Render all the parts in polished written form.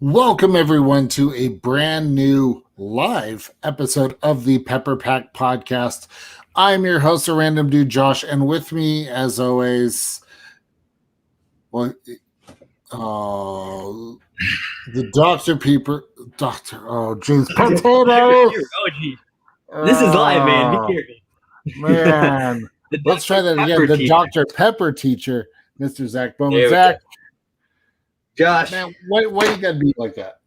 Welcome, everyone, to a brand new live episode of the Pepper Pack Podcast. I'm your host, a random dude, Josh, and with me, as always, the Dr. Potato. This is live, man. Be careful. Man, let's try that again. The Dr. Pepper teacher, Mr. Zach Bowman. Zach, Josh, man, why you gotta be like that?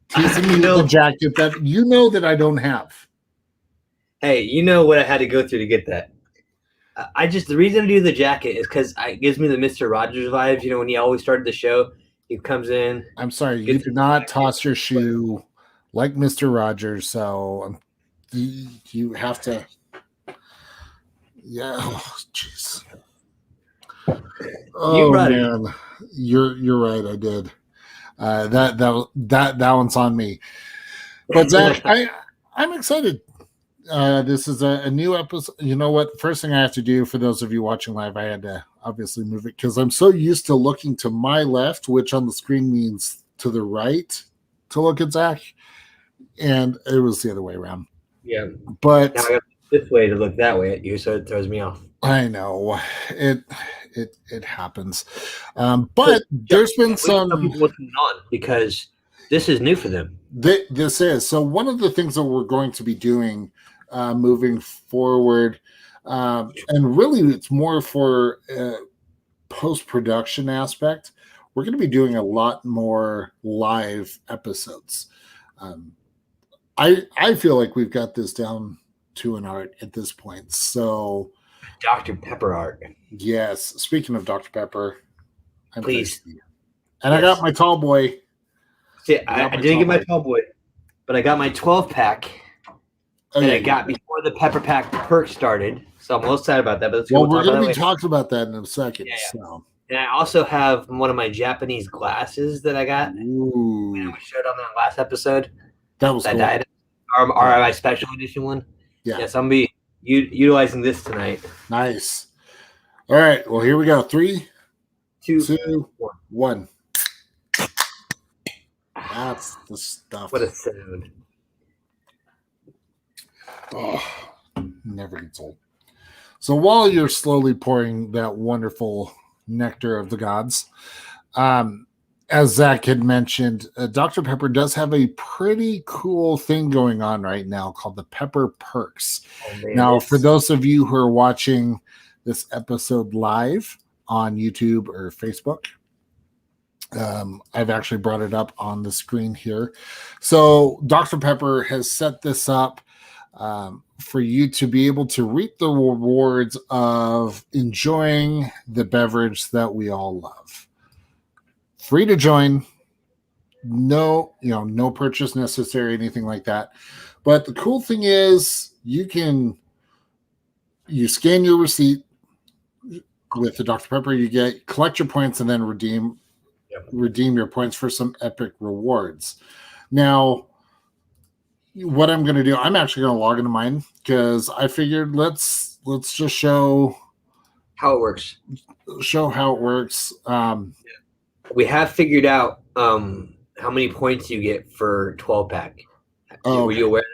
Teasing me with the jacket that you know that I don't have. Hey, you know what I had to go through to get that. The reason I do the jacket is because it gives me the Mr. Rogers vibes. You know, when he always started the show, he comes in. I'm sorry, you did not toss your shoe like Mr. Rogers, so you have to. Yeah, jeez. Oh man, you're right. I did. That one's on me. But Zach, I'm excited. This is a new episode. You know what? First thing I have to do for those of you watching live, I had to obviously move it because I'm so used to looking to my left, which on the screen means to the right to look at Zach, and it was the other way around. Yeah, but now I got this way to look that way at you, so it throws me off. I know it happens, but there's been some people what's going on because this is new for them. This is so. One of the things that we're going to be doing moving forward, and really, it's more for post-production aspect. We're going to be doing a lot more live episodes. I feel like we've got this down to an art at this point. So. Dr. Pepper art. Yes. Speaking of Dr. Pepper, please. And yes. I got my tall boy. See, I didn't get my tall boy, but I got my 12-pack that I got before the Pepper Pack perk started. So I'm a little excited about that. But we're going to be talking about that in a second. Yeah. So. And I also have one of my Japanese glasses that I got. Ooh. We showed on that last episode. That was cool. Or my special edition one. Yeah. Yes, I'm going to be utilizing this tonight. Nice. All right. Well, here we go. 3, 2, 1. That's the stuff. What a sound. Oh, never gets old. So while you're slowly pouring that wonderful nectar of the gods, as Zach had mentioned, Dr. Pepper does have a pretty cool thing going on right now called the Pepper Perks. Now, for those of you who are watching this episode live on YouTube or Facebook, I've actually brought it up on the screen here. So Dr. Pepper has set this up for you to be able to reap the rewards of enjoying the beverage that we all love. Free to join. No purchase necessary, anything like that. But the cool thing is you scan your receipt with the Dr. Pepper, you collect your points and then redeem your points for some epic rewards. Now, what I'm going to do, I'm actually going to log into mine because I figured let's just show how it works. We have figured out how many points you get for 12-pack. Were you aware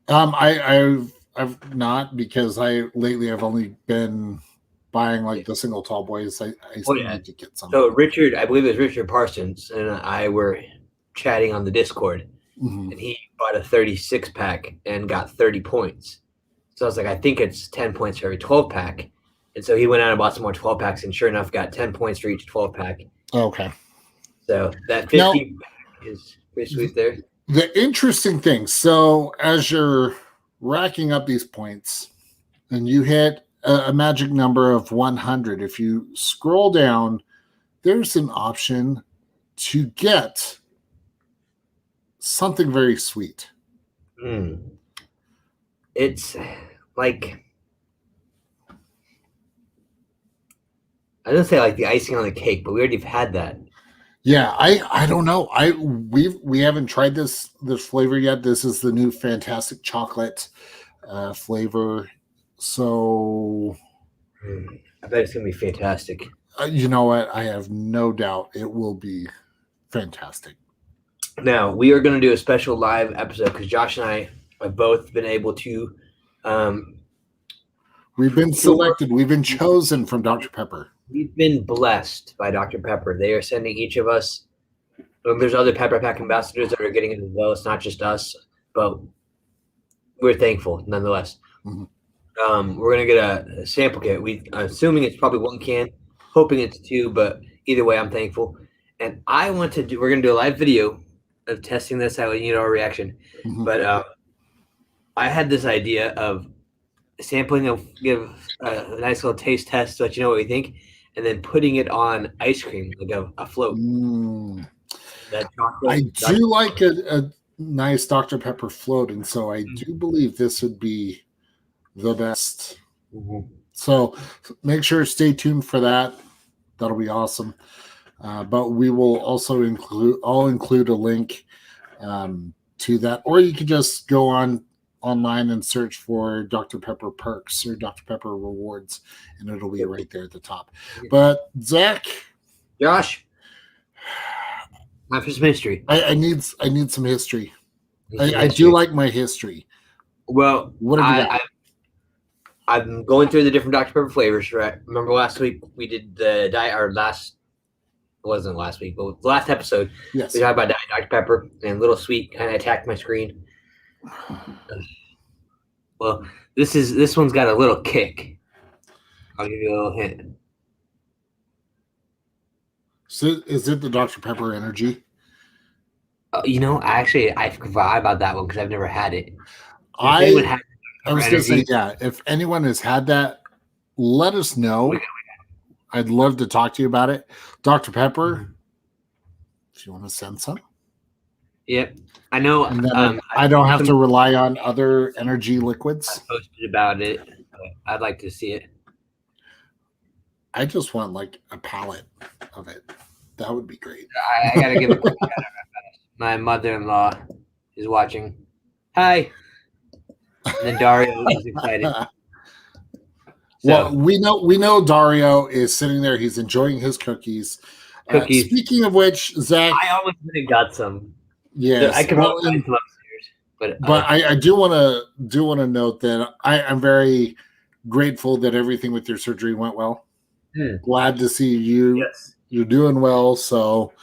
of that? I've not, because lately I've only been buying like the single tall boys. I still need to get some. So Richard, I believe it was Richard Parsons, and I were chatting on the Discord, and he bought a 36-pack and got 30 points. So I was like, I think it's 10 points for every 12-pack. And so he went out and bought some more 12-packs, and sure enough, got 10 points for each 12-pack. Okay. So that 50 is pretty sweet there. The interesting thing, so as you're racking up these points and you hit a magic number of 100, if you scroll down, there's an option to get something very sweet. It's like, I didn't say like the icing on the cake, but we already have had that. Yeah, I don't know. We haven't tried this flavor yet. This is the new fantastic chocolate flavor. So I bet it's gonna be fantastic. You know what? I have no doubt it will be fantastic. Now, we are going to do a special live episode because Josh and I have both been able to. We've been selected. We've been chosen from Dr. Pepper. We've been blessed by Dr. Pepper. They are sending each of us. There's other Pepper Pack ambassadors that are getting it as well. It's not just us, but we're thankful nonetheless. Mm-hmm. We're going to get a sample kit. I'm assuming it's probably 1 can, hoping it's 2, but either way, I'm thankful. And we're going to do a live video of testing this out and our reaction. Mm-hmm. But I had this idea of sampling, give a nice little taste test so that you know what we think, and then putting it on ice cream, like a float. That chocolate, I do like a nice Dr. Pepper float, and so I do believe this would be the best. Mm-hmm. So make sure to stay tuned for that. That'll be awesome. But we will also include a link to that, or you can just go online and search for Dr. Pepper Perks or Dr. Pepper Rewards, and it'll be right there at the top. But Zach, Josh, some history. I need some history. I do like my history. Well, what have you got? I'm going through the different Dr. Pepper flavors. Right? Remember last week we did the diet, or it wasn't last week, but the last episode. Yes. We talked about Diet Dr. Pepper, and Little Sweet kind of attacked my screen. Well, this one's got a little kick. I'll give you a little hint. So is it the Dr. Pepper Energy? I forgot about that one because I've never had it. I was going to say, yeah, if anyone has had that, let us know. I'd love to talk to you about it. Dr. Pepper, if you want to send some. Yep. I know. And then I don't have to rely on other energy liquids. I posted about it. I'd like to see it. I just want like a pallet of it. That would be great. I got to give a quick shout out. My mother-in-law is watching. Hi. And then Dario is excited. Well, we know Dario is sitting there. He's enjoying his cookies. Speaking of which, Zach, I almost went and got some. Yes, I can probably find some upstairs, but I do want to note that I'm very grateful that everything with your surgery went well. Glad to see you. Yes. You're doing well. So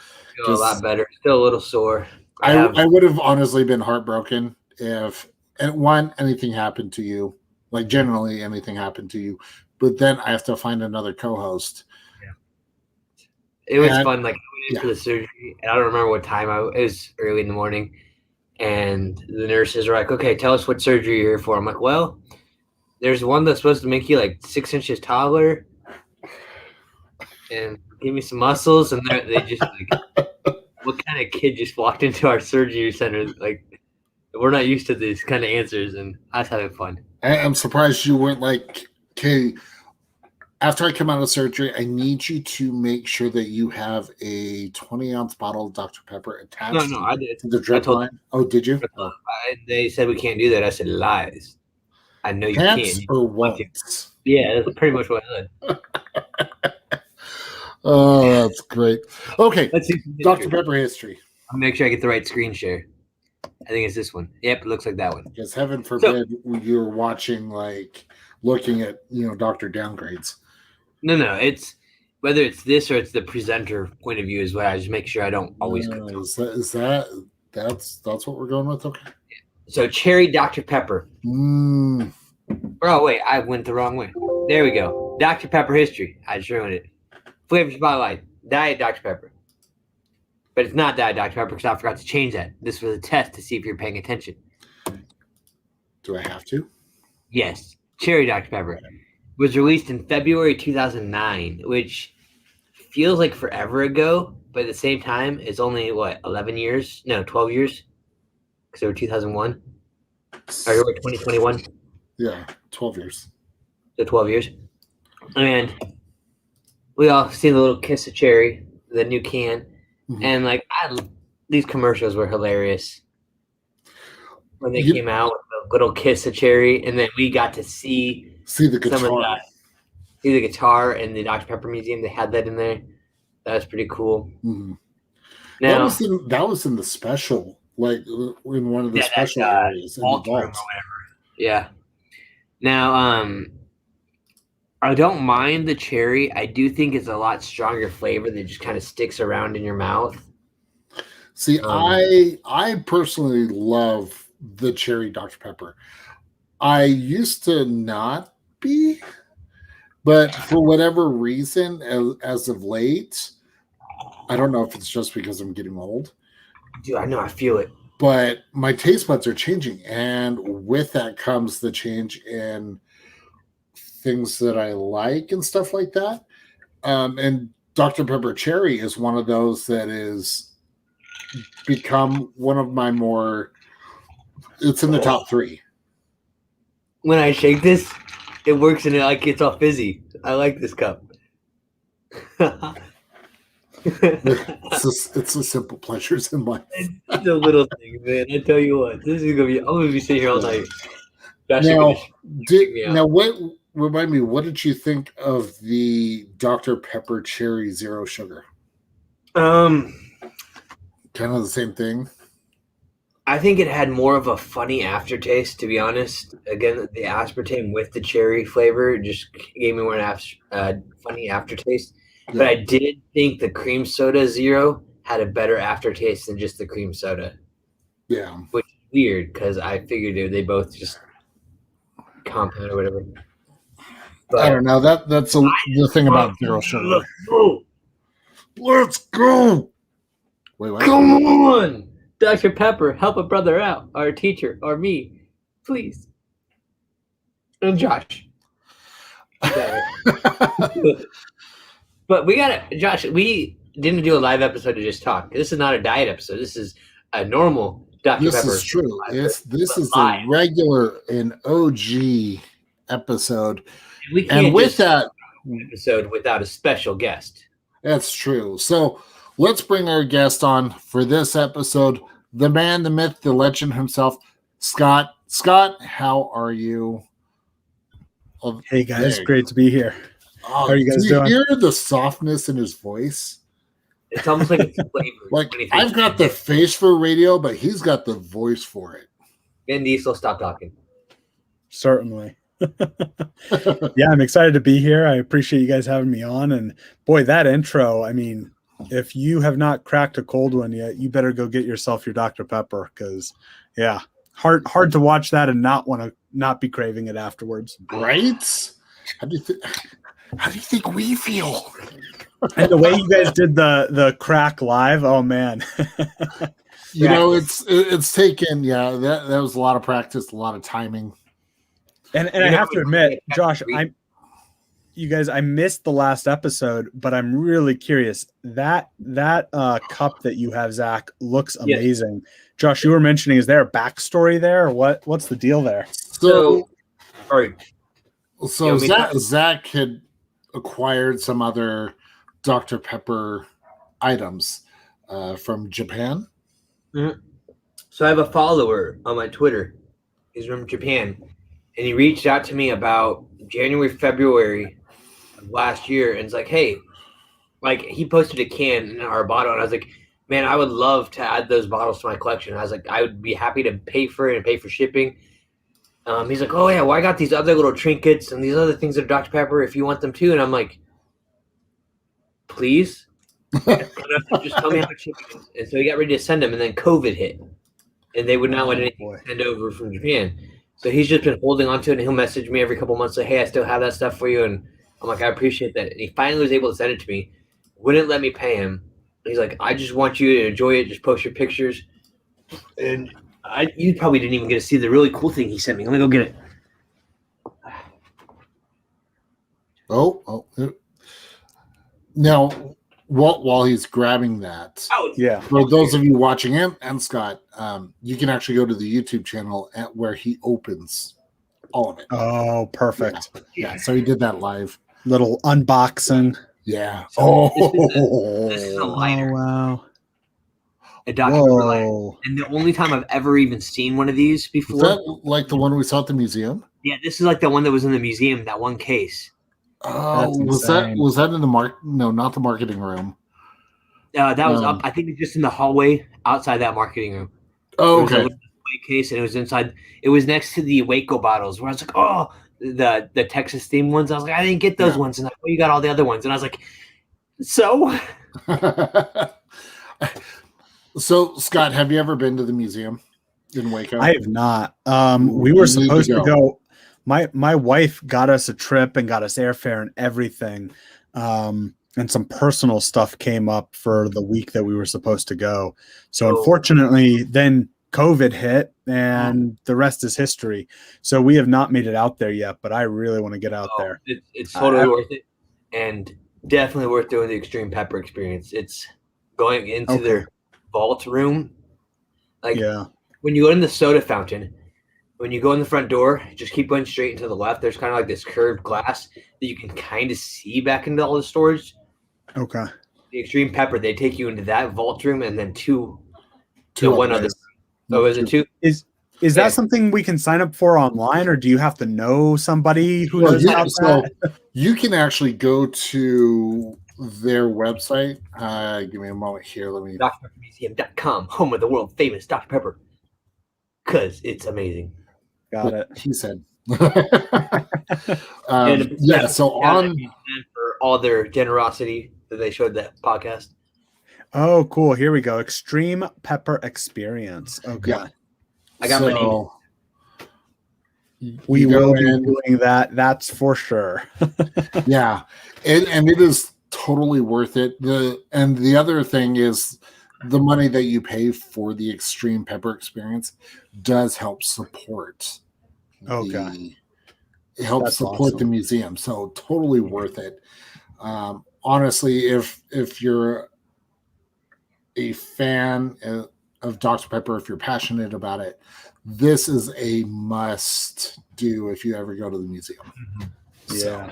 feel a lot better. Still a little sore. I would have honestly been heartbroken if anything happened to you. Like generally anything happened to you, but then I have to find another co-host. Yeah. It was fun. Like I went in for the surgery, and I don't remember what time it was early in the morning, and the nurses were like, "Okay, tell us what surgery you're here for." I'm like, "Well, there's one that's supposed to make you like 6 inches taller, and give me some muscles," and they just like, what kind of kid just walked into our surgery center? Like, we're not used to these kind of answers, and I was having fun. I'm surprised you weren't like, okay, after I come out of surgery, I need you to make sure that you have a 20-ounce bottle of Dr. Pepper attached I did. to the drip line. Oh, did you? They said we can't do that. I said, lies. I know you can. Or won't. Yeah, that's pretty much what I said. Oh, that's great. Okay, let's see Dr. Pepper history. I'll make sure I get the right screen share. I think it's this one. Yep, it looks like that one. Because heaven forbid you're watching, looking at, doctor downgrades. No. It's whether it's this or it's the presenter point of view is what I just make sure I don't always. That's what we're going with? Okay. So cherry Dr. Pepper. Oh wait, I went the wrong way. There we go. Dr. Pepper history. I just ruined it. Flavor Spotlight. Diet Dr. Pepper. But it's not Diet Dr. Pepper because I forgot to change that. This was a test to see if you're paying attention. Do I have to? Yes. Cherry Dr. Pepper was released in February 2009, which feels like forever ago, but at the same time, it's only, 11 years? No, 12 years? Because they were 2001? Or 2021? Yeah, 12 years. So 12 years. And we all seen the little kiss of cherry, the new can. Mm-hmm. And, these commercials were hilarious. When they came out with the little kiss of cherry, and then we got to see the guitar. See the guitar in the Dr. Pepper Museum. They had that in there. That was pretty cool. Mm-hmm. Now that was in the special, like in one of the that's special areas in the vault room or vault. whatever. Yeah. Now I don't mind the cherry. I do think it's a lot stronger flavor that just kind of sticks around in your mouth. See, I personally love the cherry Dr. Pepper. I used to not be, but for whatever reason, as of late, I don't know if it's just because I'm getting old. Dude, I know, I feel it. But my taste buds are changing, and with that comes the change in things that I like and stuff like that. And Dr. Pepper Cherry is one of those that is become one of my more. It's in the top 3. When I shake this, it works and it like gets all fizzy. I like this cup. It's the simple pleasures in life. It's a little thing, man. I tell you what, this is gonna be. I'm gonna be sitting here all night. Josh, Now, what remind me? What did you think of the Dr. Pepper Cherry Zero Sugar? Kind of the same thing. I think it had more of a funny aftertaste, to be honest. Again, the aspartame with the cherry flavor just gave me more funny aftertaste. Yeah. But I did think the cream soda zero had a better aftertaste than just the cream soda. Yeah. Which is weird because I figured they both just compound or whatever. But I don't know. That's the thing about zero sugar. Let's go. Wait, what? Come on! Dr. Pepper, help a brother out, our teacher, or me, please. And Josh. But we gotta, Josh, we didn't do a live episode to just talk. This is not a diet episode. This is a normal Dr. Pepper. This is true. This is a regular and OG episode. We can't and with that episode without a special guest. That's true. So let's bring our guest on for this episode. The man, the myth, the legend himself, Scott. Scott, how are you? Hey guys, great to be here. How are you guys doing? Hear the softness in his voice? It's almost like it's flavor. Like I've got the face for radio, but he's got the voice for it. Vin Diesel, stop talking. Certainly. Yeah, I'm excited to be here. I appreciate you guys having me on. And boy, that intro, I mean, if you have not cracked a cold one yet, you better go get yourself your Dr. Pepper because, yeah, hard to watch that and not be craving it afterwards. Right? How do you think we feel? And the way you guys did the crack live, oh man. You know, it's taken, yeah, that was a lot of practice, a lot of timing. And I have to admit, Josh, I missed the last episode, but I'm really curious. That cup that you have, Zach, looks amazing. Yes. Josh, you were mentioning, is there a backstory there, or what's the deal there? So Zach had acquired some other Dr. Pepper items from Japan. Mm-hmm. So I have a follower on my Twitter. He's from Japan. And he reached out to me about January, February of last year. And it's like, hey, like he posted a can in our bottle. And I was like, man, I would love to add those bottles to my collection. I was like, I would be happy to pay for it and pay for shipping. He's like, oh, yeah, well, I got these other little trinkets and these other things that are Dr. Pepper if you want them too. And I'm like, please? Just tell me how much shipping is. And so he got ready to send them. And then COVID hit. And they would not let anything send over from Japan. So he's just been holding on to it, and he'll message me every couple months, like, hey, I still have that stuff for you. And I'm like, I appreciate that. And he finally was able to send it to me. Wouldn't let me pay him. He's like, I just want you to enjoy it. Just post your pictures. And you probably didn't even get to see the really cool thing he sent me. Let me go get it. Oh. Now, while he's grabbing that, for those of you watching him and Scott, you can actually go to the YouTube channel where he opens all of it. Oh, perfect. Yeah, so he did that live. Little unboxing. Yeah. So this is a lighter. Oh, wow. A Dr. Pepper lighter. And the only time I've ever even seen one of these before. Is that like the one we saw at the museum? Yeah, this is like the one that was in the museum, that one case. Oh, was that in the No, not the marketing room. That was up. I think just in the hallway outside that marketing room. Oh, There was a okay. little display case, and it was inside. It was next to the Waco bottles, where I was like, "Oh, the Texas themed ones." I was like, "I didn't get those Yeah. ones," and like, "Oh, you got all the other ones," and I was like, "So." So, Scott, have you ever been to the museum in Waco? I have not. We were You need supposed to to go. My wife got us a trip and got us airfare and everything. And some personal stuff came up for the week that we were supposed to go. So unfortunately, then COVID hit and the rest is history. So we have not made it out there yet, but I really want to get out there. It's totally worth it, and definitely worth doing the Extreme Pepper experience. It's going into their vault room. Like when you go in the soda fountain, when you go in the front door, just keep going straight into the left. There's kind of like this curved glass that you can kind of see back into all the storage. Okay. The Extreme Pepper, they take you into that vault room and then one other. Oh, is it two? Is that something we can sign up for online, or do you have to know somebody who knows about that? So you can actually go to their website. Give me a moment here. Let me. DrPepperMuseum.com, home of the world famous Dr. Pepper. Because it's amazing. Got it. He said. Yeah, so on for all their generosity that they showed that podcast. Oh, cool. Here we go. Extreme Pepper Experience. Okay. Yeah. I got my name. We will be doing that. That's for sure. Yeah. And it is totally worth it. The other thing is the money that you pay for the Extreme Pepper Experience does help support the museum. So totally worth it. Honestly, if you're a fan of Dr. Pepper, if you're passionate about it, this is a must do if you ever go to the museum. Yeah. So,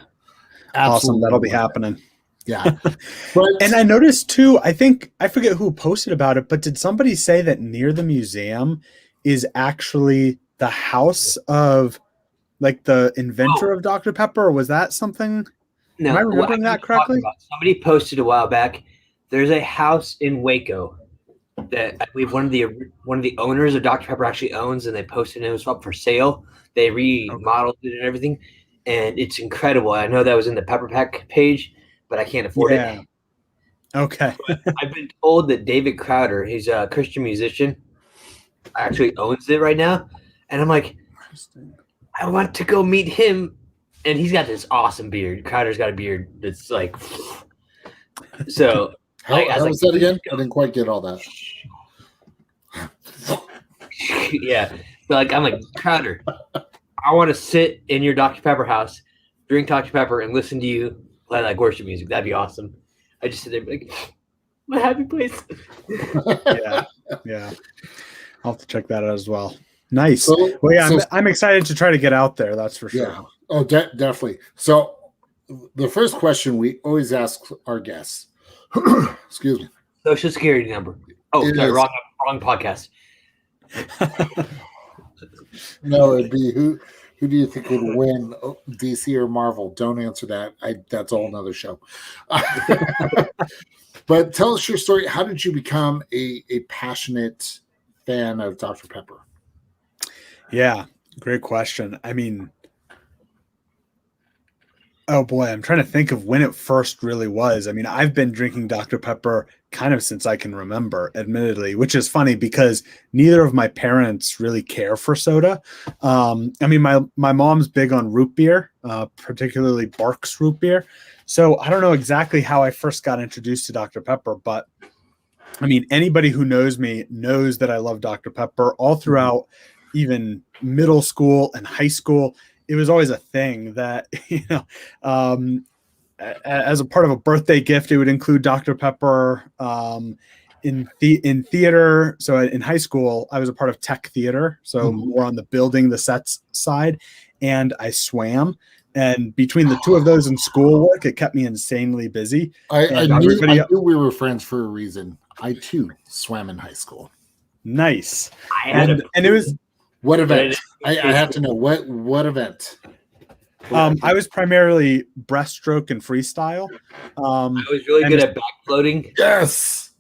awesome. That'll be happening. Yeah. And I noticed too, I forget who posted about it, but did somebody say that near the museum is actually the house of like the inventor of Dr. Pepper? Or was that something? No, am I remembering that correctly? Somebody posted a while back. There's a house in Waco that I believe one of the owners of Dr. Pepper actually owns, and they posted it was up for sale. They remodeled it and everything, and it's incredible. I know that was in the Pepper Pack page, but I can't afford it. Okay. I've been told that David Crowder, he's a Christian musician, actually owns it right now, and I'm like, I want to go meet him, and he's got this awesome beard. Crowder's got a beard that's like, so. How was that again? I didn't quite get all that. Yeah. So I'm like, Crowder, I want to sit in your Dr. Pepper house, drink Dr. Pepper, and listen to you play like worship music. That'd be awesome. I just sit there and be like, my happy place. Yeah. I'll have to check that out as well. Nice. Well, yeah, I'm excited to try to get out there. That's for sure. Yeah. Oh, definitely. So the first question we always ask our guests, excuse me. Social Security number. Oh, sorry, wrong podcast. No, it'd be who do you think would win, DC or Marvel? Don't answer that. That's all another show. But tell us your story. How did you become a passionate fan of Dr. Pepper? Yeah, great question. I mean, oh boy, I'm trying to think of when it first really was. I mean, I've been drinking Dr. Pepper kind of since I can remember, admittedly, which is funny because neither of my parents really care for soda. I mean, my mom's big on root beer, particularly Barks root beer. So I don't know exactly how I first got introduced to Dr. Pepper, but I mean, anybody who knows me knows that I love Dr. Pepper all throughout even middle school and high school. It was always a thing that, as a part of a birthday gift, it would include Dr. Pepper. In theater, so in high school, I was a part of tech theater, so more on the building the sets side, and I swam. And between the two of those and schoolwork, it kept me insanely busy. I knew we were friends for a reason. I too swam in high school. Nice. And it was what event? I have to know what event. I was primarily breaststroke and freestyle. I was really good at back floating. Yes.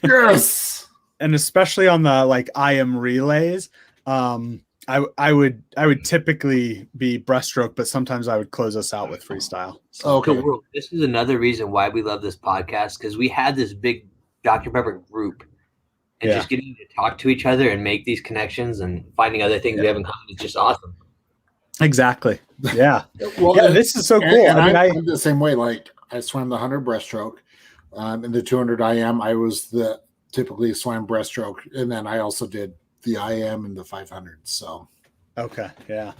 Yes. And especially on the like IM relays, I would typically be breaststroke, but sometimes I would close us out with freestyle. So Okay. So, this is another reason why we love this podcast, because we had this big Dr. Pepper group, and Yeah. just getting to talk to each other and make these connections and finding other things we have in common is just awesome. Exactly. Yeah. Well, Yeah, this is so cool. And I mean, I'm the same way. Like I swam the 100 breaststroke, in the 200 IM. I was the typically swam breaststroke, and then I also did the IM and the 500. So okay, yeah.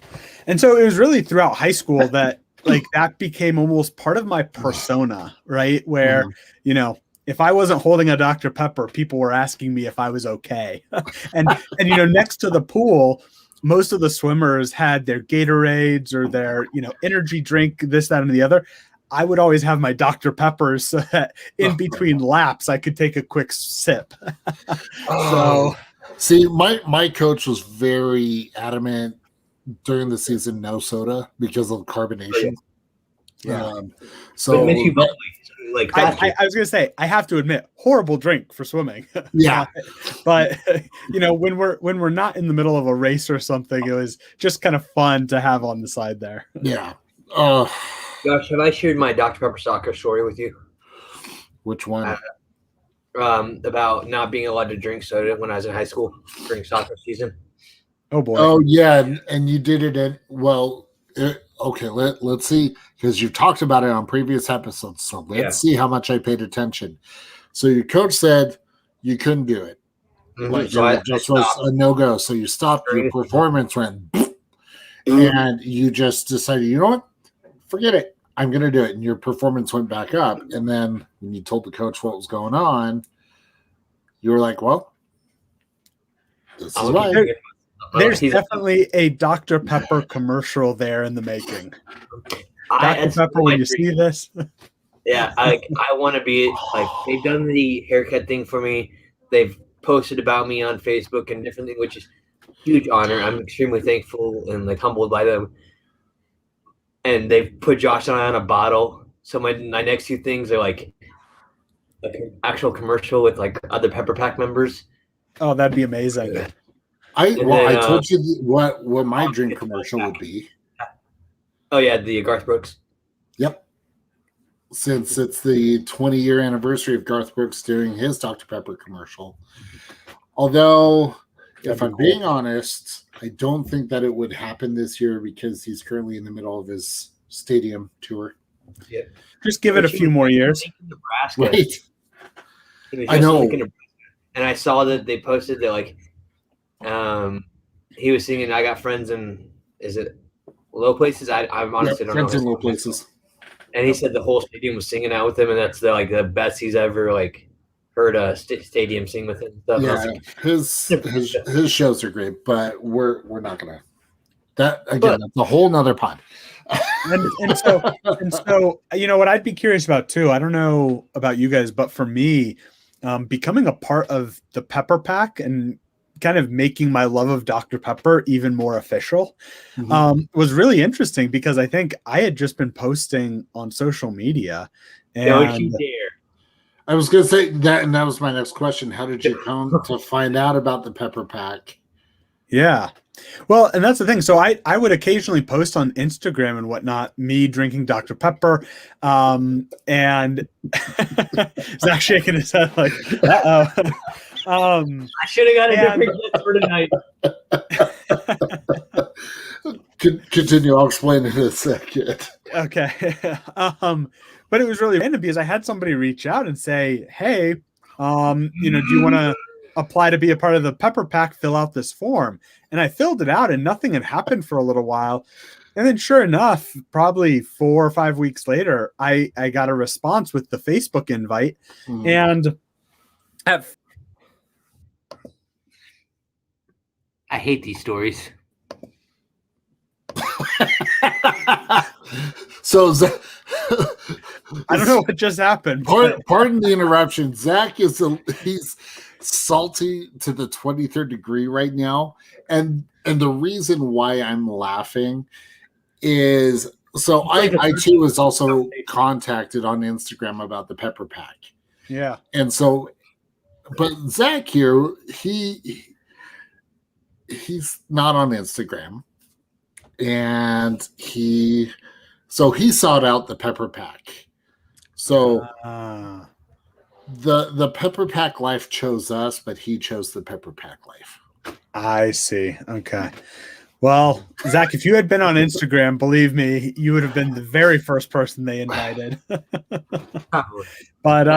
And so it was really throughout high school that like that became almost part of my persona, right? Where, you know, if I wasn't holding a Dr. Pepper, people were asking me if I was okay. and you know, next to the pool, most of the swimmers had their Gatorades or their, you know, energy drink, this, that, and the other. I would always have my Dr. Peppers so that in between laps I could take a quick sip. So see, my coach was very adamant during the season, no soda because of carbonation. yeah. So it makes you bubbly, like faster. I was gonna say, I have to admit, horrible drink for swimming. Yeah. but you know, when we're not in the middle of a race or something, it was just kind of fun to have on the side there. Yeah. Gosh, have I shared my Dr. Pepper soccer story with you? Which one? About not being allowed to drink soda when I was in high school during soccer season. Oh boy. Oh yeah, and you did it at okay. Let's see, because you talked about it on previous episodes. So let's see how much I paid attention. So your coach said you couldn't do it. Mm-hmm. Like So it just was a no-go. So you stopped. Your performance went, and you just decided, you know what? Forget it. I'm going to do it. And your performance went back up. And then when you told the coach what was going on, you were like, well, this is why. There's definitely a Dr. Pepper commercial there in the making. Dr. Pepper, when you see this. Yeah, I want to be like, they've done the haircut thing for me. They've posted about me on Facebook and different things, which is a huge honor. I'm extremely thankful and like humbled by them. And they've put Josh and I on a bottle. So my next two things are like an actual commercial with like other Pepper Pack members. Oh, that'd be amazing. I told you what my drink commercial would be. Oh yeah, the Garth Brooks. Yep. Since it's the 20-year anniversary of Garth Brooks doing his Dr. Pepper commercial. Although, if I'm being honest, I don't think that it would happen this year because he's currently in the middle of his stadium tour. Yeah. Just give it a few more years. Right. I know. And I saw that they posted that like he was singing I Got Friends in, is it Low Places? I honestly don't know. Friends in Low Places. And he said the whole stadium was singing out with him, and that's the best he's ever like heard a stadium sing with him. Yeah, his shows are great, but we're not gonna. That again, that's a whole nother pod. and so you know what I'd be curious about too. I don't know about you guys, but for me, becoming a part of the Pepper Pack and kind of making my love of Dr. Pepper even more official was really interesting because I think I had just been posting on social media. And don't you dare. I was going to say that, and that was my next question. How did you come to find out about the Pepper Pack? Yeah. Well, and that's the thing. So I would occasionally post on Instagram and whatnot, me drinking Dr. Pepper. And Zach shaking his head like, uh-oh. I should have got a different gift for tonight. Continue. I'll explain in a second. Okay. But it was really random because I had somebody reach out and say, hey, you know, do you want to apply to be a part of the Pepper Pack, fill out this form? And I filled it out and nothing had happened for a little while. And then sure enough, probably 4 or 5 weeks later, I got a response with the Facebook invite. And I hate these stories. So I don't know what just happened. Pardon the interruption. Zach he's salty to the 23rd degree right now, and the reason why I'm laughing is so I too was also contacted on Instagram about the Pepper Pack. Yeah, and so but Zach here, he's not on Instagram, and he sought out the pepper pack. So the pepper pack life chose us, but he chose the pepper pack life. I see. Okay. Well, Zach, if you had been on Instagram, believe me, you would have been the very first person they invited. But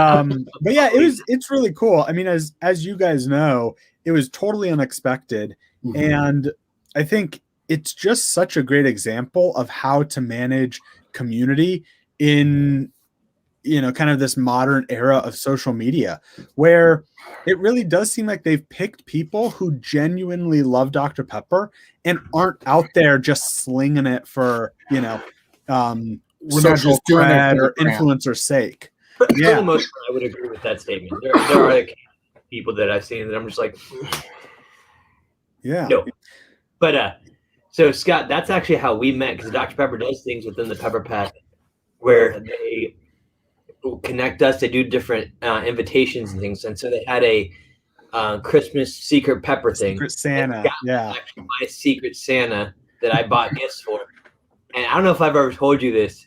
yeah, it's really cool. I mean, as you guys know, it was totally unexpected. Mm-hmm. And I think it's just such a great example of how to manage community in, kind of this modern era of social media, where it really does seem like they've picked people who genuinely love Dr. Pepper and aren't out there just slinging it for, social cred or influencer sake. For the most part, I would agree with that statement. There are people that I've seen that I'm just like, yeah, no. But so Scott, that's actually how we met, because Dr. Pepper does things within the Pepper Pack where they connect us. They do different invitations and things, and so they had a Christmas secret pepper thing. Secret Santa, yeah. Actually, my secret Santa that I bought gifts for. And I don't know if I've ever told you this,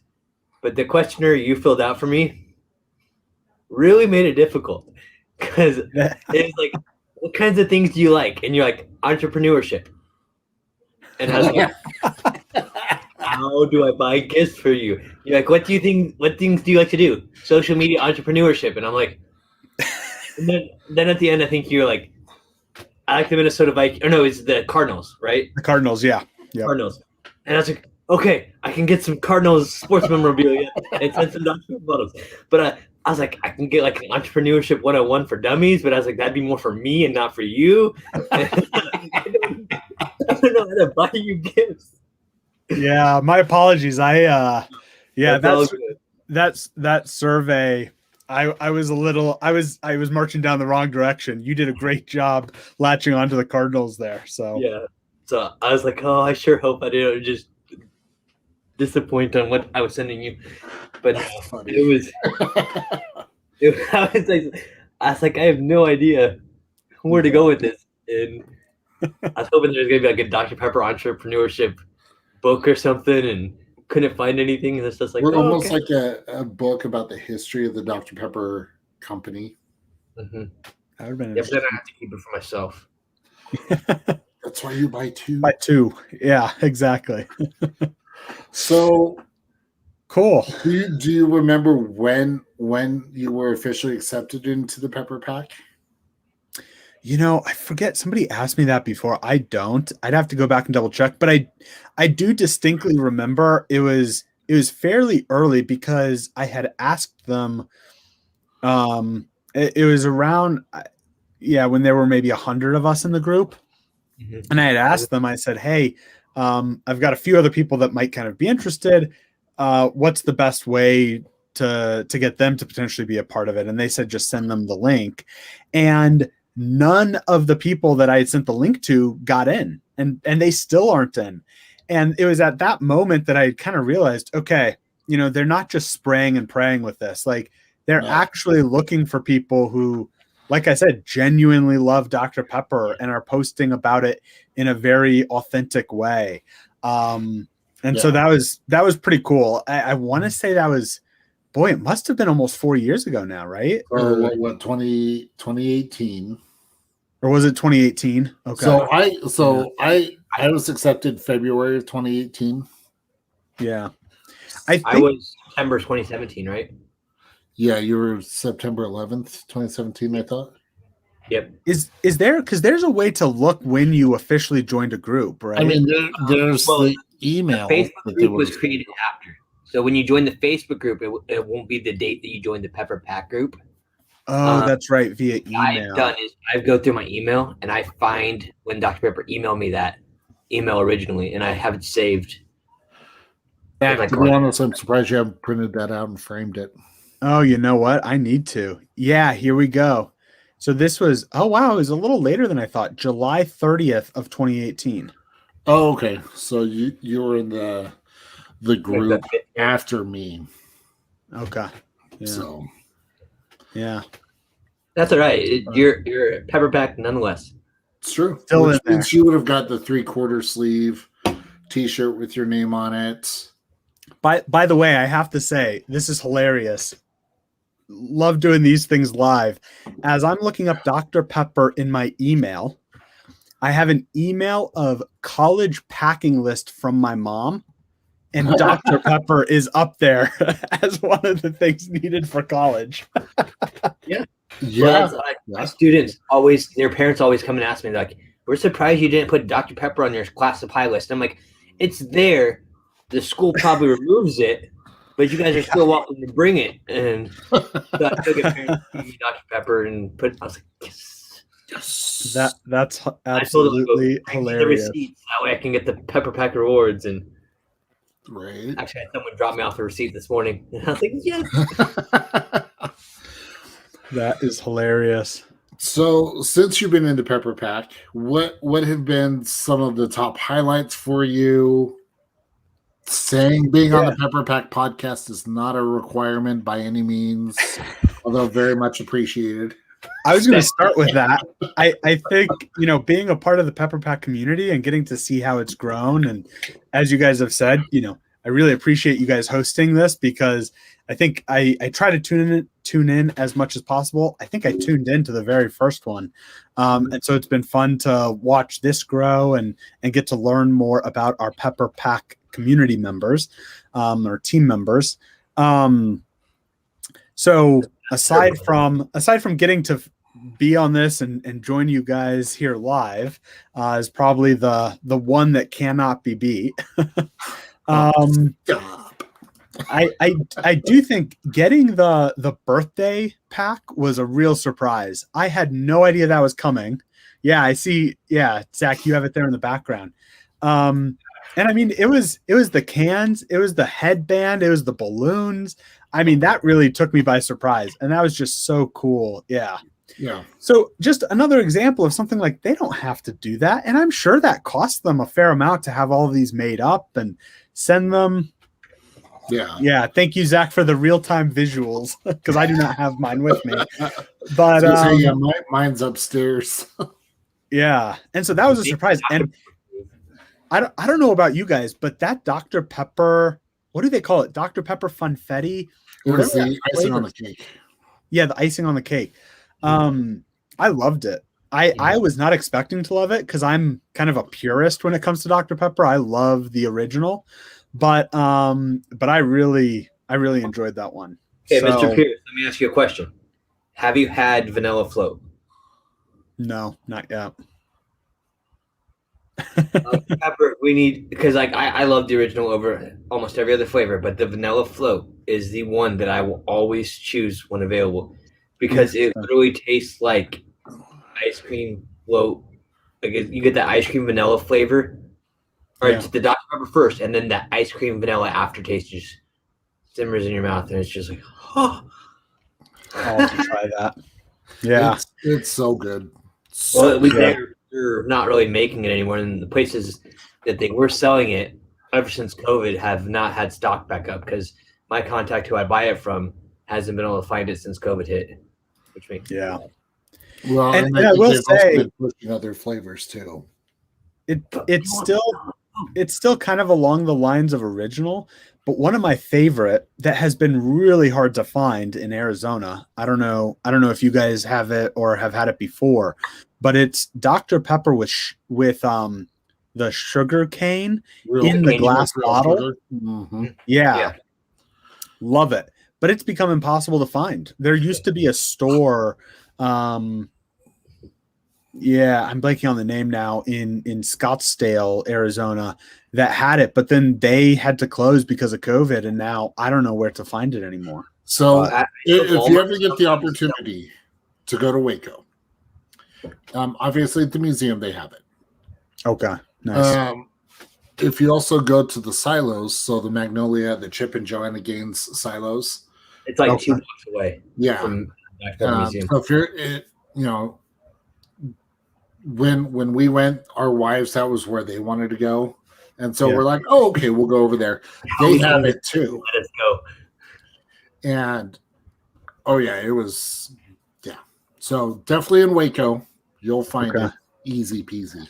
but the questionnaire you filled out for me really made it difficult, because it's like, what kinds of things do you like? And you're like, entrepreneurship. And I was like, how do I buy gifts for you? You're like, what things do you like to do? Social media, entrepreneurship. And I'm like, and then at the end, I think you're like, I like the Minnesota Vikings. Or no, it's the Cardinals, right? The Cardinals, yeah. Yep. Cardinals. And I was like, okay, I can get some Cardinals sports memorabilia and send some Dr. Pepper bottles. But I was like, I can get like an entrepreneurship 101 for dummies, but I was like, that'd be more for me and not for you. I don't know how to buy you gifts. Yeah, my apologies. That survey. I was marching down the wrong direction. You did a great job latching onto the Cardinals there. So yeah. So I was like, oh, I sure hope I didn't just disappoint on what I was sending you. But it was I was like, I have no idea where to go with this. And I was hoping there was gonna be like a Dr. Pepper entrepreneurship book or something, and couldn't find anything. And it's just like, we're almost like a book about the history of the Dr. Pepper company. Mm-hmm. That would have been but then I have to keep it for myself. That's why you buy two. Buy two. Yeah, exactly. So cool. Do you remember when you were officially accepted into the Pepper Pack? I forget. Somebody asked me that before. I don't. I'd have to go back and double check. But I do distinctly remember it was fairly early, because I had asked them. It was around, when there were maybe 100 of us in the group, mm-hmm. And I had asked them. I said, "Hey, I've got a few other people that might kind of be interested. What's the best way to get them to potentially be a part of it?" And they said, just send them the link. And none of the people that I had sent the link to got in, and they still aren't in. And it was at that moment that I kind of realized, okay, they're not just spraying and praying with this. Like, they're actually looking for people who, like I said, genuinely love Dr. Pepper and are posting about it in a very authentic way. So that was pretty cool. I want to say that was, boy, it must have been almost 4 years ago now, right? Or what, 2018? Or was it 2018? Okay. So I was accepted February of 2018. Yeah. I was September 2017, right? Yeah, you were September 11th, 2017, I thought. Yep. Is there, because there's a way to look when you officially joined a group, right? I mean, there's the email. The Facebook group was created after. So when you join the Facebook group, it won't be the date that you joined the Pepper Pack group. Oh, that's right, via email. What I've done is I go through my email and I find when Dr. Pepper emailed me that email originally, and I have it saved. Yeah, to be honest, I'm surprised you haven't printed that out and framed it. Oh, you know what? I need to. Yeah, here we go. So this was, oh wow, it was a little later than I thought. July 30th of 2018. Oh, okay. So you were in the group after me. Okay. Yeah. So yeah. That's all right. You're pepper pack nonetheless. It's true. Still Which in there. means you would have got the 3/4 sleeve T-shirt with your name on it. By the way, I have to say, this is hilarious. Love doing these things live. As I'm looking up Dr. Pepper in my email, I have an email of college packing list from my mom, and Dr. Pepper is up there as one of the things needed for college. Yeah. Well, my students always, their parents always come and ask me, like, we're surprised you didn't put Dr. Pepper on your class supply list. I'm like, it's there. The school probably removes it, but you guys are still welcome to bring it. And so I still get parents to give me Dr. Pepper and put. I was like, yes. That's absolutely I hilarious. need the receipts, that way I can get the Pepper Pack rewards. And right. actually, I had someone drop me off a receipt this morning, and I was like, yes. That is hilarious. So, since you've been into Pepper Pack, what have been some of the top highlights for you? Being on the Pepper Pack podcast is not a requirement by any means, although very much appreciated. I was going to start with that. I think, being a part of the Pepper Pack community and getting to see how it's grown. And as you guys have said, I really appreciate you guys hosting this, because I think I try to tune in as much as possible. I think I tuned in to the very first one. And so it's been fun to watch this grow and get to learn more about our Pepper Pack community members, or team members. So aside from getting to be on this and join you guys here live, is probably the one that cannot be beat. I do think getting the birthday pack was a real surprise. I had no idea that was coming. Yeah, I see. Yeah, Zach, you have it there in the background. And I mean, it was the cans, it was the headband, it was the balloons. I mean, that really took me by surprise, and that was just so cool. Yeah. Yeah. So just another example of something like they don't have to do that, and I'm sure that costs them a fair amount to have all of these made up and send them. Yeah. Yeah. Thank you, Zach, for the real-time visuals, because I do not have mine with me. But mine's upstairs. Yeah. And so that was a surprise. And I don't know about you guys, but that Dr. Pepper, what do they call it? Dr. Pepper Funfetti? It was the icing on the cake. Yeah, the icing on the cake. I loved it. I was not expecting to love it, because I'm kind of a purist when it comes to Dr. Pepper. I love the original, but I really enjoyed that one. Okay, so, Mr. Pierce, let me ask you a question. Have you had vanilla float? No, not yet. Pepper, we need, because I love the original over almost every other flavor, but the vanilla float is the one that I will always choose when available, because it literally tastes like ice cream float. Like you get that ice cream vanilla flavor, or it's the Dr. Pepper first, and then that ice cream vanilla aftertaste just simmers in your mouth, and it's just like, oh. I'll have to try that. Yeah, it's so good. Well, at least they're not really making it anymore, and the places that they were selling it ever since COVID have not had stock back up, because my contact who I buy it from hasn't been able to find it since COVID hit, which makes Well, and I will say, been pushing other flavors too. It's still kind of along the lines of original, but one of my favorite that has been really hard to find in Arizona. I don't know if you guys have it or have had it before, but it's Dr. Pepper with the sugar cane in the glass bottle. Mm-hmm. Yeah, love it. But it's become impossible to find. There used to be a store. I'm blanking on the name now, in Scottsdale, Arizona, that had it, but then they had to close because of COVID, and now I don't know where to find it anymore. So if you ever get the opportunity to go to Waco, obviously at the museum they have it. Okay, nice. If you also go to the silos, so the Magnolia, the Chip and Joanna Gaines silos, it's like 2 blocks away. Yeah. From the museum. So if you're, when we went, our wives, that was where they wanted to go. And so we're like, oh, okay, we'll go over there. They have it too. Let us go. And it was So definitely in Waco, you'll find Okay. it easy peasy.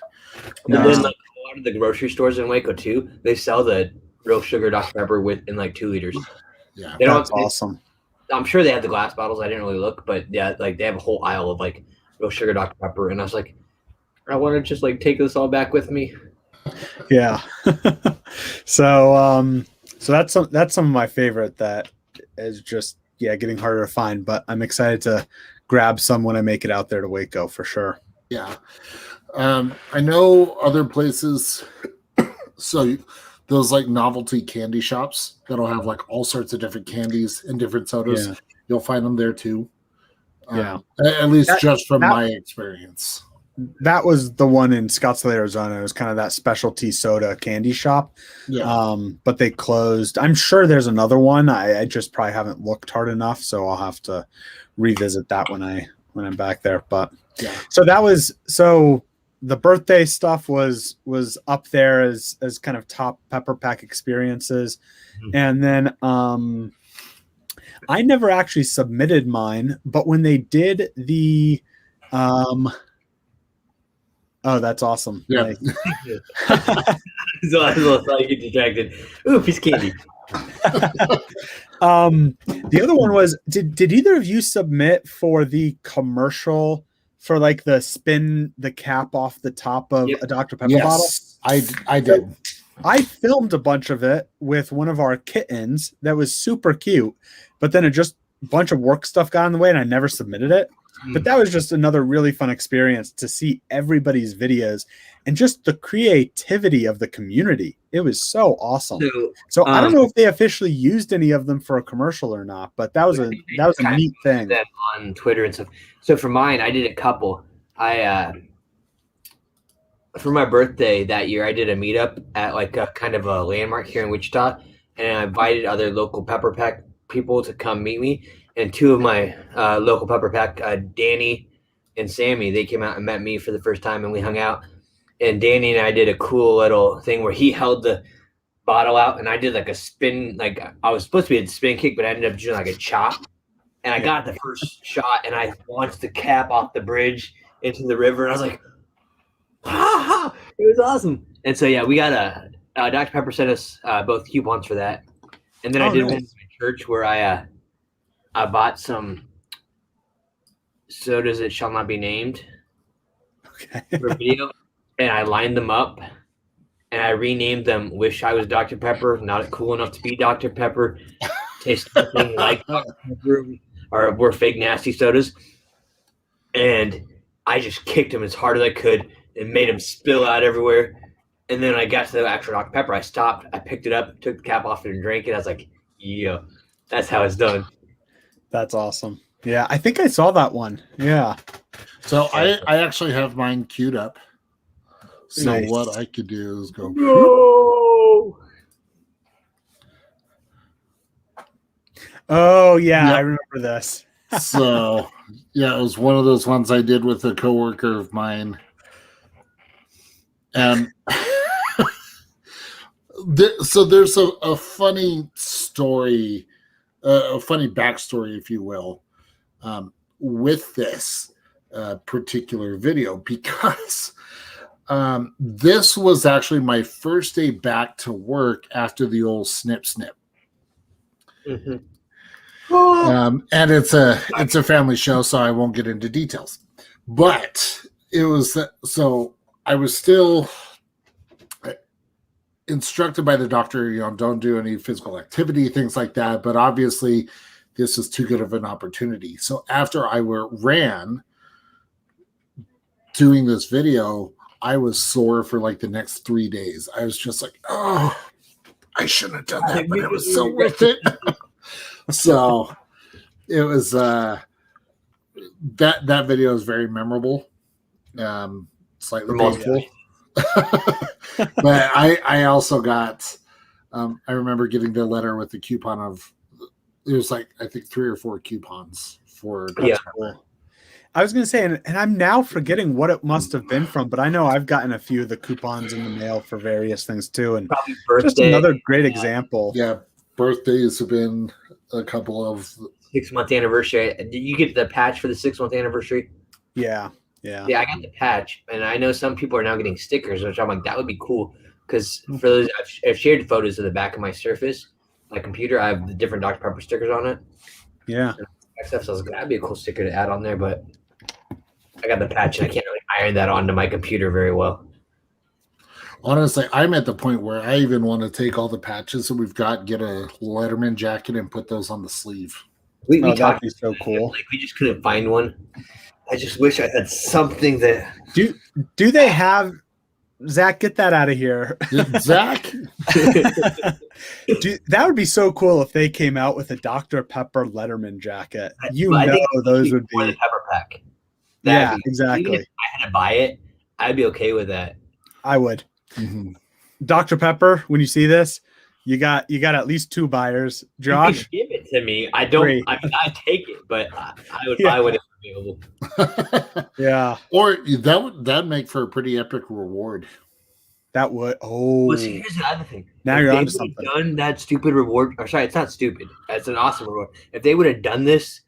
And then like a lot of the grocery stores in Waco too, they sell the real sugar Dr. Pepper in like 2 liters. Yeah, They That's don't. awesome. I'm sure they have the glass bottles. I didn't really look, but yeah, like they have a whole aisle of like real sugar Dr. Pepper, and I was like, I want to just like take this all back with me. Yeah. So that's some of my favorite that is just getting harder to find, but I'm excited to grab some when I make it out there to Waco for sure. Yeah. I know other places. So those like novelty candy shops that'll have like all sorts of different candies and different sodas. Yeah. You'll find them there too. Yeah. At least just from my experience. That was the one in Scottsdale, Arizona. It was kind of that specialty soda candy shop. Yeah. But they closed. I'm sure there's another one. I just probably haven't looked hard enough, so I'll have to revisit that when I'm back there. But Yeah. So the birthday stuff was up there as kind of top Pepper Pack experiences. Mhm. And then I never actually submitted mine, but when they did the oh, that's awesome. Yeah. So I get distracted. Ooh, piece of candy. The other one was did either of you submit for the commercial for like the spin the cap off the top of a Dr. Pepper bottle? Yes, I did. I filmed a bunch of it with one of our kittens that was super cute, but then a bunch of work stuff got in the way and I never submitted it. But that was just another really fun experience to see everybody's videos and just the creativity of the community. It was so awesome. So I don't know if they officially used any of them for a commercial or not, but that was a neat thing. That on Twitter and stuff. So for mine, I did a couple. For my birthday that year, I did a meetup at like a kind of a landmark here in Wichita, and I invited other local Pepper Pack people to come meet me. And two of my local Pepper Pack, Danny and Sammy, they came out and met me for the first time, and we hung out. And Danny and I did a cool little thing where he held the bottle out, and I did like a spin. Like I was supposed to be a spin kick, but I ended up doing like a chop. And I got the first shot, and I launched the cap off the bridge into the river. And I was like, "Ha!" It was awesome. And so yeah, we got Dr. Pepper sent us both coupons for that. And then I did one in my church where I bought some sodas that shall not be named for video, and I lined them up, and I renamed them "Wish I Was Dr. Pepper," "Not Cool Enough to Be Dr. Pepper," "Taste Nothing Like Dr. Pepper," or "We're Fake Nasty Sodas." And I just kicked them as hard as I could and made them spill out everywhere. And then when I got to the actual Dr. Pepper, I stopped, I picked it up, took the cap off and drank it. I was like, yeah, that's how it's done. That's awesome. Yeah, I think I saw that one. Yeah. So I actually have mine queued up. So Nice. what I could do is go. No. Oh yeah, Yep. I remember this. So yeah, it was one of those ones I did with a coworker of mine. And so there's a funny story, a funny backstory, if you will, with this particular video, because this was actually my first day back to work after the old snip. Mm-hmm. And it's a family show, so I won't get into details. But it was so I was still instructed by the doctor, don't do any physical activity, things like that. But obviously, this is too good of an opportunity. So after I ran doing this video, I was sore for like the next 3 days. I was just like, oh, I shouldn't have done that, but it was so worth it. So it was that video is very memorable. Slightly painful. But I also got I remember getting the letter with the coupon of it was like I think 3 or 4 coupons for Cool. I was going to say, and I'm now forgetting what it must have been from, but I know I've gotten a few of the coupons in the mail for various things too, and probably birthday. Just another great example. Yeah, birthdays have been a couple of 6-month anniversary. Did you get the patch for the 6-month anniversary? Yeah. Yeah, I got the patch, and I know some people are now getting stickers, which I'm like, that would be cool. Because for those, I've shared photos of the back of my Surface, my computer. I have the different Dr. Pepper stickers on it. Yeah. So I was like, that'd be a cool sticker to add on there, but I got the patch, and I can't really iron that onto my computer very well. Honestly, I'm at the point where I even want to take all the patches that we've got, get a Letterman jacket, and put those on the sleeve. We that'd talked, be so cool. like we just couldn't find one. I just wish I had something that. Do they have Zach? Get that out of here, Zach. That would be so cool if they came out with a Dr. Pepper Letterman jacket. I think Those would be the Pepper Pack. Yeah, exactly. Even if I had to buy it, I'd be okay with that. I would. Mm-hmm. Dr. Pepper, when you see this, you got at least 2 buyers. Josh, give it to me. I don't. 3. I mean, I take it, but I would buy when it's available. Yeah, or that'd make for a pretty epic reward. that would. Oh, well, see, here's the other thing. Now if you're they onto would've something. done that stupid reward, or sorry, it's not stupid. It's an awesome reward. If they would have done this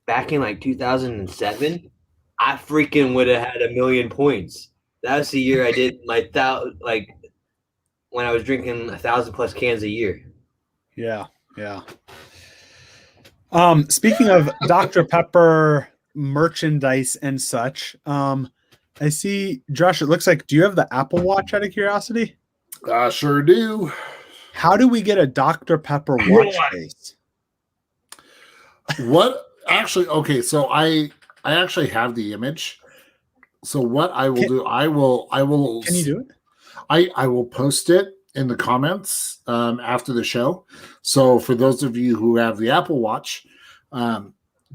back in like 2007, I freaking would have had 1,000,000 points. That was the year I did when I was drinking 1,000+ cans a year. Yeah. Speaking of Dr. Pepper merchandise and such, I see, Josh, it looks like, do you have the Apple Watch out of curiosity? I sure do. How do we get a Dr. Pepper watch face? What actually? Okay, so I actually have the image. So what I will do, I will. Can you do it? I will post it in the comments after the show. So for those of you who have the Apple Watch,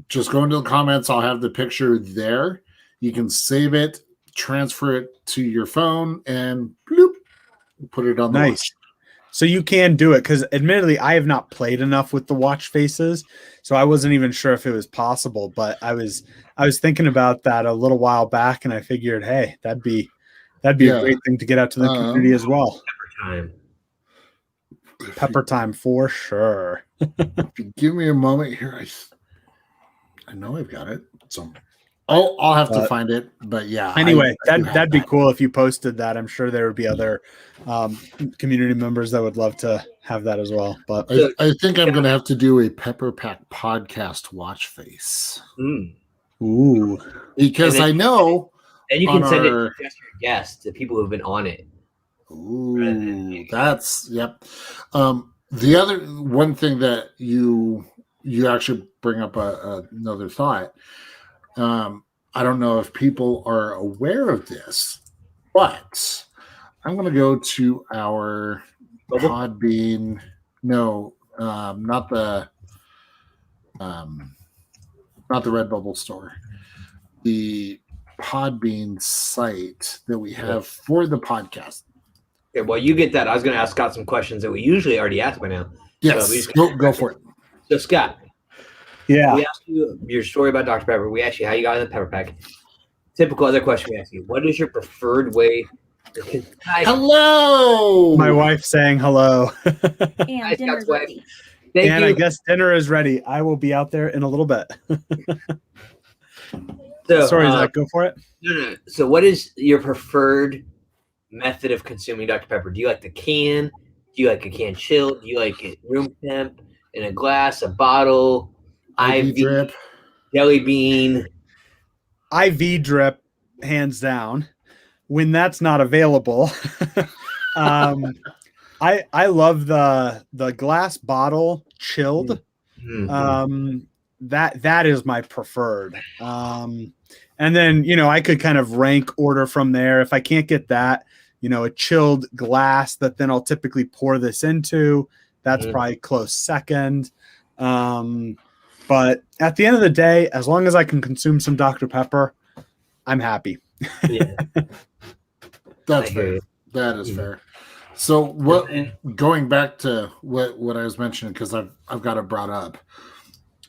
just go into the comments. I'll have the picture there. You can save it, transfer it to your phone, and bloop, put it on the watch. So you can do it, because admittedly, I have not played enough with the watch faces, so I wasn't even sure if it was possible. But I was thinking about that a little while back, and I figured, hey, that'd be a great thing to get out to the community as well. Pepper time for sure. If you give me a moment here, I know I've got it. So I'll have to find it. But yeah. Anyway, that'd be cool if you posted that. I'm sure there would be other community members that would love to have that as well. But I think I'm going to have to do a Pepper Pack podcast watch face. Ooh, because I know. And you can send it to just your guests, the people who've been on it. Ooh, that's yep. The other one thing that you actually bring up another thought. I don't know if people are aware of this, but I'm going to go to our Podbean. No, not the Redbubble store. The Podbean site that we have for the podcast. Okay, well, you get that. I was going to ask Scott some questions that we usually already ask by now. Yes, so go for it. So, Scott, we asked you your story about Dr. Pepper. We asked you how you got in the Pepper Pack. Typical other question we ask you: what is your preferred way? Hello, my wife saying hello. And dinner's ready. Thank you. I guess dinner is ready. I will be out there in a little bit. So, sorry, Zach, go for it. No. So, what is your preferred method of consuming Dr. Pepper? Do you like the can? Do you like a can chilled? Do you like it room temp, in a glass, a bottle, IV drip, jelly bean? IV drip, hands down. When that's not available, I love the glass bottle chilled. Mm-hmm. That is my preferred. And then, I could kind of rank order from there. If I can't get that, a chilled glass that then I'll typically pour this into, that's probably close second. But at the end of the day, as long as I can consume some Dr. Pepper, I'm happy. Yeah. That's fair. That is fair. So going back to what I was mentioning, because I've got it brought up.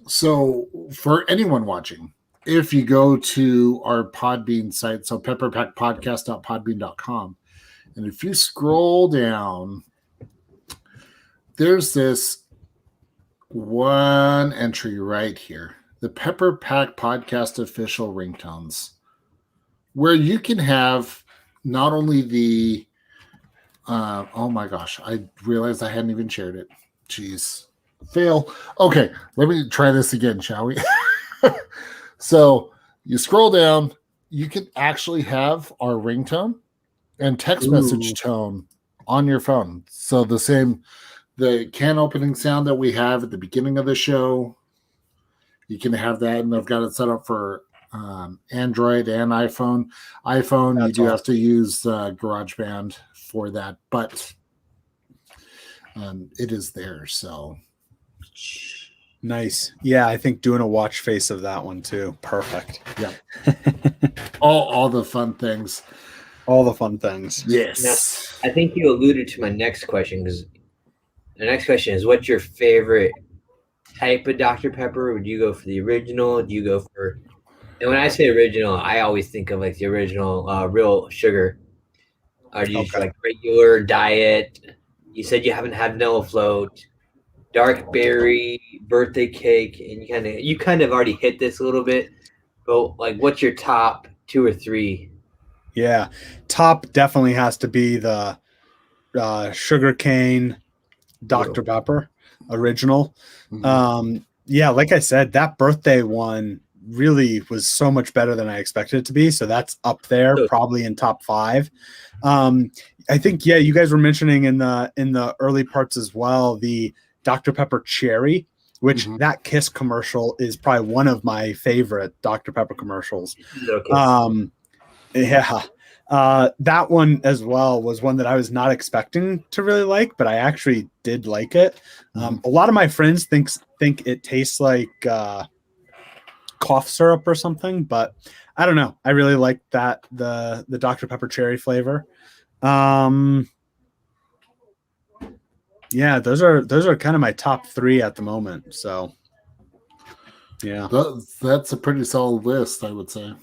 So for anyone watching, if you go to our Podbean site, so pepperpackpodcast.podbean.com, and if you scroll down, there's this one entry right here. The Pepper Pack Podcast official ringtones, where you can have not only the oh my gosh, I realized I hadn't even shared it. Jeez. Fail. Okay, let me try this again, shall we? So you scroll down, you can actually have our ringtone and text message tone on your phone. So the can opening sound that we have at the beginning of the show, you can have that, and I've got it set up for Android and iPhone. iPhone, you do have to use GarageBand for that, but it is there. So nice. Yeah, I think doing a watch face of that one too. Perfect. Yeah. all the fun things. All the fun things. Yes. Now, I think you alluded to my next question, because the next question is, what's your favorite type of Dr. Pepper? Would you go for the original? Do you go for, and when I say original, I always think of like the original real sugar. Or do you just like regular diet? You said you haven't had vanilla float, dark berry, birthday cake, and you kind of already hit this a little bit. But like, what's your top 2 or 3? Yeah, top definitely has to be the sugar cane Dr. Pepper original. Yeah, like I said, that birthday one really was so much better than I expected it to be. So that's up there, probably in top 5. I think, yeah, you guys were mentioning in the early parts as well, the Dr. Pepper Cherry, which that Kiss commercial is probably one of my favorite Dr. Pepper commercials. Yeah. That one as well was one that I was not expecting to really like, but I actually did like it. A lot of my friends think it tastes like cough syrup or something, but I don't know. I really like that the Dr. Pepper cherry flavor. Yeah, those are kind of my top 3 at the moment. So yeah, that's a pretty solid list, I would say.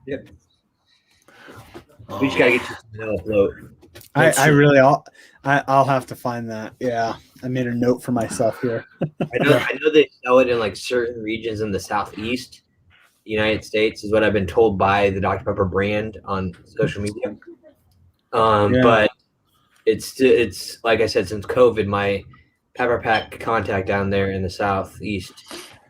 Yep. We just gotta get you some vanilla float. I'll have to find that. Yeah, I made a note for myself here. I know they sell it in like certain regions in the Southeast United States, is what I've been told by the Dr. Pepper brand on social media. But it's like I said, since COVID, my Pepper Pack contact down there in the Southeast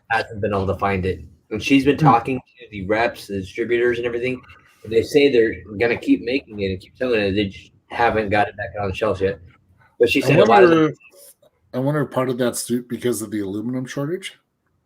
hasn't been able to find it. And she's been talking to the reps, the distributors, and everything. And they say they're gonna keep making it and keep selling it. They just haven't got it back on the shelves yet. But she said I wonder if part of that's because of the aluminum shortage.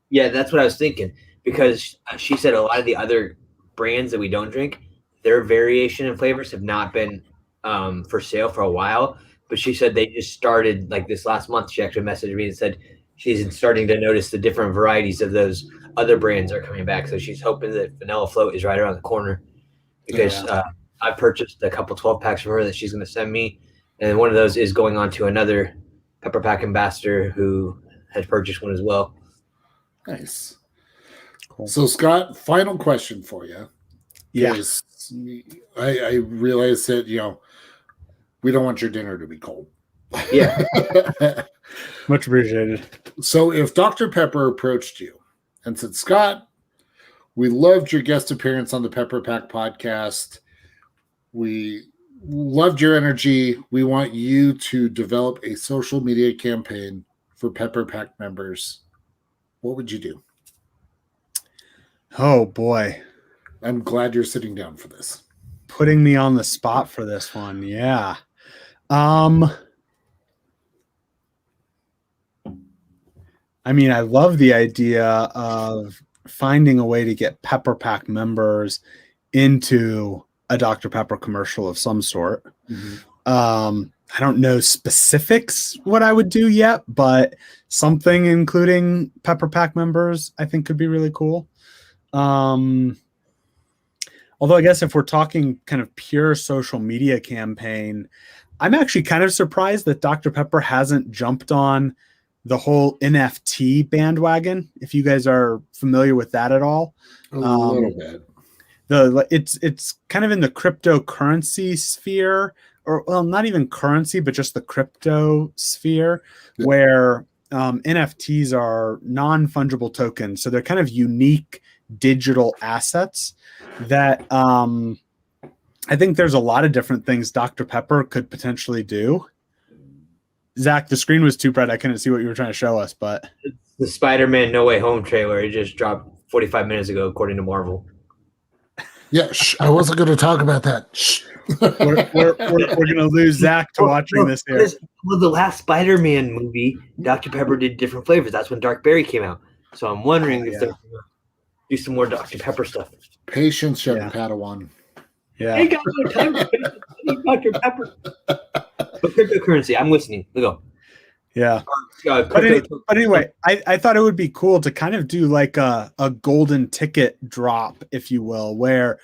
Yeah, that's what I was thinking. Because she said a lot of the other brands that we don't drink, their variation in flavors have not been for sale for a while. But she said they just started like this last month. She actually messaged me and said she's starting to notice the different varieties of those other brands are coming back. So she's hoping that Vanilla Float is right around the corner, because I purchased a couple 12 packs from her that she's going to send me. And one of those is going on to another Pepper Pack ambassador who has purchased one as well. Nice. Cool. So, Scott, final question for you. Yes. I realize that, we don't want your dinner to be cold. Yeah. Much appreciated. So if Dr. Pepper approached you and said, Scott, we loved your guest appearance on the Pepper Pack podcast. We loved your energy. We want you to develop a social media campaign for Pepper Pack members. What would you do? Oh, boy. I'm glad you're sitting down for this. Putting me on the spot for this one. Yeah. I mean, I love the idea of finding a way to get Pepper Pack members into a Dr. Pepper commercial of some sort. I don't know specifics what I would do yet, but something including Pepper Pack members I think could be really cool. Although I guess if we're talking kind of pure social media campaign, I'm actually kind of surprised that Dr. Pepper hasn't jumped on the whole NFT bandwagon. If you guys are familiar with that at all, a little bit. It's kind of in the cryptocurrency sphere, or well, not even currency, but just the crypto sphere, where NFTs are non-fungible tokens. So they're kind of unique digital assets that I think there's a lot of different things Dr. Pepper could potentially do. Zach, the screen was too bright. I couldn't see what you were trying to show us, but the Spider-Man No Way Home trailer, it just dropped 45 minutes ago, according to Marvel. Yeah, I wasn't going to talk about that. we're going to lose Zach to watching this here. Well, the last Spider-Man movie, Dr. Pepper did different flavors. That's when Dark Berry came out. So I'm wondering if they're going to do some more Dr. Pepper stuff. Patience, young Padawan. Yeah. I ain't got no time to Dr. Pepper. But cryptocurrency, I'm listening. Let's go. Yeah. But anyway, I thought it would be cool to kind of do like a golden ticket drop, if you will, where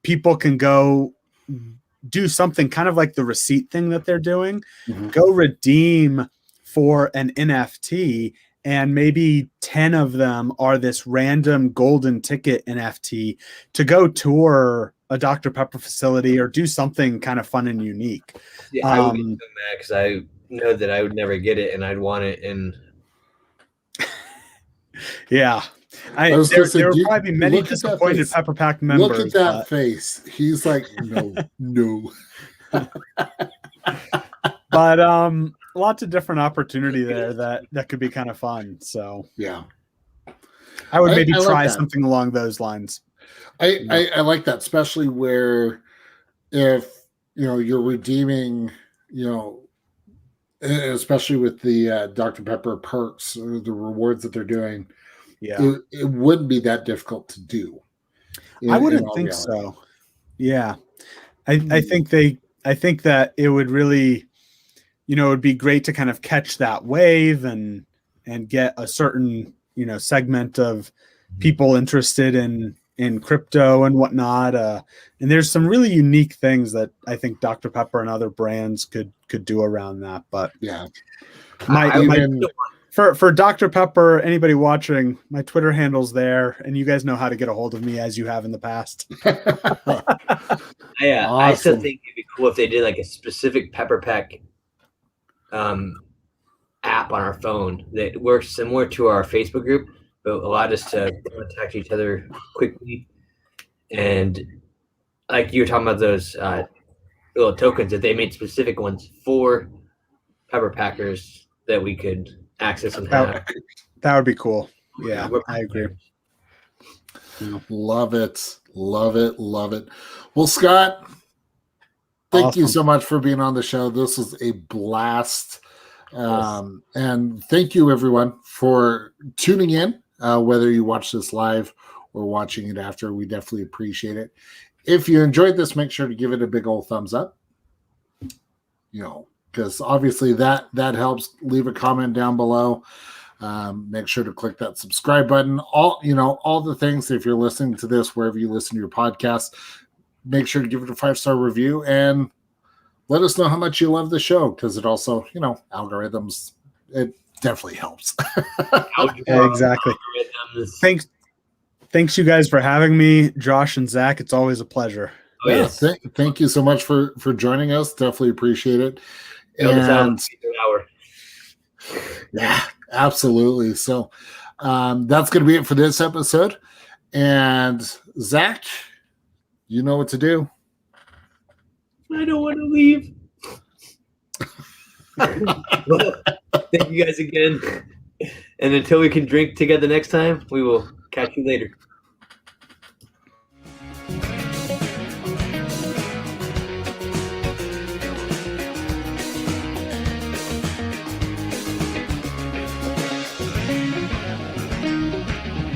people can go do something kind of like the receipt thing that they're doing, go redeem for an NFT, and maybe 10 of them are this random golden ticket NFT to go tour a Dr. Pepper facility or do something kind of fun and unique. Yeah, I would be so mad because I know that I would never get it and I'd want it. And yeah, there will probably be many disappointed Pepper Pack members. Look at that face. He's like, no. But lots of different opportunity there that could be kind of fun. So yeah, I would maybe try something along those lines. I like that, especially where if you're redeeming, especially with the Dr. Pepper perks or the rewards that they're doing. Yeah, it wouldn't be that difficult to do. I wouldn't think so. Yeah, I think that it would really, it would be great to kind of catch that wave and get a certain, segment of people interested in crypto and whatnot. And there's some really unique things that I think Dr. Pepper and other brands could do around that. But yeah, for Dr. Pepper, anybody watching, my Twitter handle's there, and you guys know how to get a hold of me as you have in the past. Awesome. I still think it'd be cool if they did like a specific Pepper Pack app on our phone that works similar to our Facebook group, but allowed us to contact each other quickly. And like you were talking about those little tokens, that they made specific ones for Pepper Packers that we could access and have. That would be cool. Yeah, I agree. Love it. Well, Scott, thank you so much for being on the show. This was a blast. And thank you, everyone, for tuning in, whether you watch this live or watching it after. We definitely appreciate it. If you enjoyed this, make sure to give it a big old thumbs up. Because obviously that helps. Leave a comment down below. Make sure to click that subscribe button. All the things. If you're listening to this wherever you listen to your podcast, make sure to give it a 5-star review and let us know how much you love the show, because it also, algorithms, it definitely helps. Exactly. Thanks you guys for having me, Josh and Zach. It's always a pleasure. Oh, yes. Thank you so much for joining us. Definitely appreciate it. And yeah, absolutely. So that's going to be it for this episode. And Zach, you know what to do. I don't want to leave. Well, thank you guys again. And until we can drink together next time, we will catch you later.